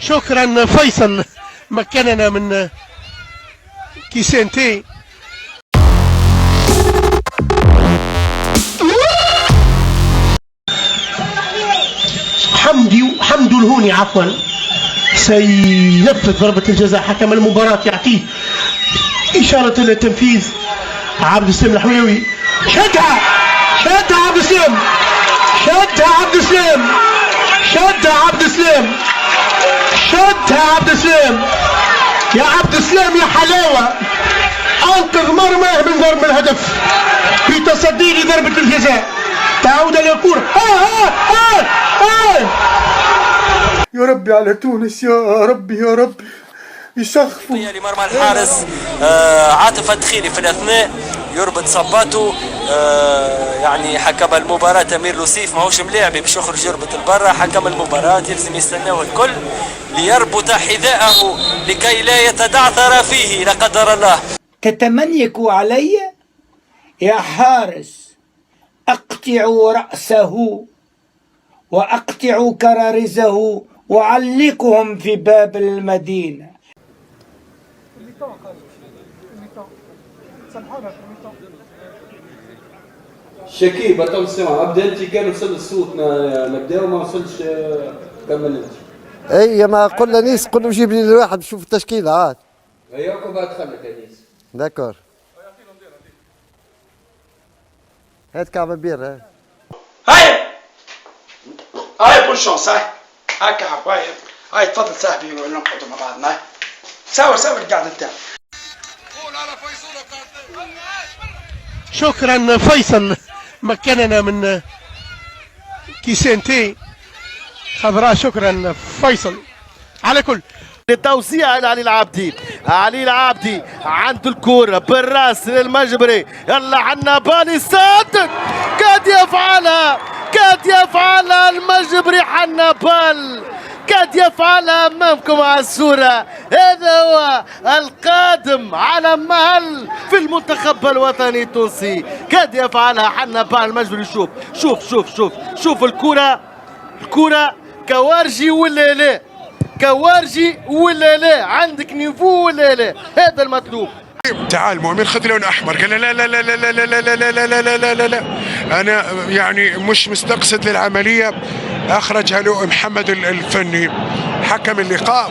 شكرا فيصل مكننا من كيسانتي. حمدي الهوني عفوا سينفذ ضربة الجزاء. حكم المباراة يعطيه إشارة للتنفيذ. عبد السلام الحويوي شدها عبد السلام، شدها عبد السلام يا عبد السلام يا حلاوة. أنقذ مرماه من ضرب الهدف في تصدي لضربة الجزاء. تعود للكرة. يا ربي على تونس، يا ربي يسخفوا لمرمى الحارس عاطف الدخيلي في الاثناء يربط صباته. يعني حكم المباراة أمير لوسيف ماهوش ملاعبي باش يخرج يربط البرة. حكم المباراة يلزم يستناو الكل ليربط حذاءه لكي لا يتدعثر فيه لا قدر الله. تتمنيك علي يا حارس، أقطع رأسه وأقطع كرارزه وعلقهم في باب المدينة. شكيب تو السمع ابدا انت كان وصل الصوت نبداو ما وصلش كمل انت. اي ما قلنا نيس قلنا جيب لي الواحد نشوف التشكيله عاد. اياك بعد خلك يا نيس. داكور. هات كعب بير. هاي بون شونس. هاكا حبايب. هاي تفضل صاحبي نقعدوا مع بعضنا. ساوي القعده نتاعك. شكرا فيصل مكننا من كيسانتي خضراء. شكرا فيصل. على كل التوسيع علي العابدي عنده الكرة بالراس للمجبري. يلا عنا بالي سادد كاد يفعلها المجبري. حنا بال كاد يفعلها أمامكم على الصورة. هذا هو القادم على مهل في المنتخب الوطني التونسي. كاد يفعلها حنا بال المجبري. شوف الكرة كوارجي ولا لا عندك نيفو ولا لا. هذا المطلوب. تعال مؤمن خذ لون احمر. قال لا لا لا لا لا لا لا لا لا لا لا لا لا انا يعني مش مستقصد للعمليه. اخرجها له محمد الفني حكم اللقاء.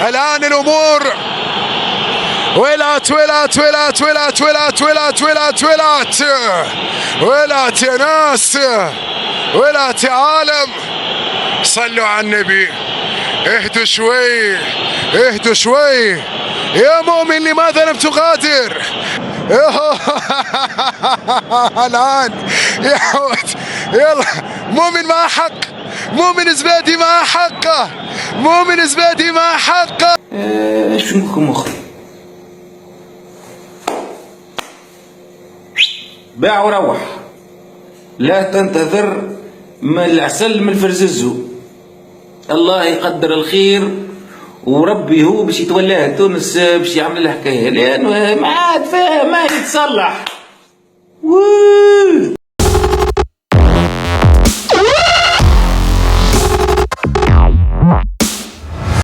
الان الامور ولات يا ناس، ولات يا عالم. صلوا على النبي. اهدوا شوي يا مؤمن. لماذا لم تغادر؟ الآن يلا مؤمن مع حق. مؤمن زبادي مع حقه. ايش مخي باع وروح. لا تنتظر من العسل من الفرززو. الله يقدر الخير وربي هو باش يتولاه تونس باش يعمل الحكايه لانه ما عاد فيها ما يتصلح.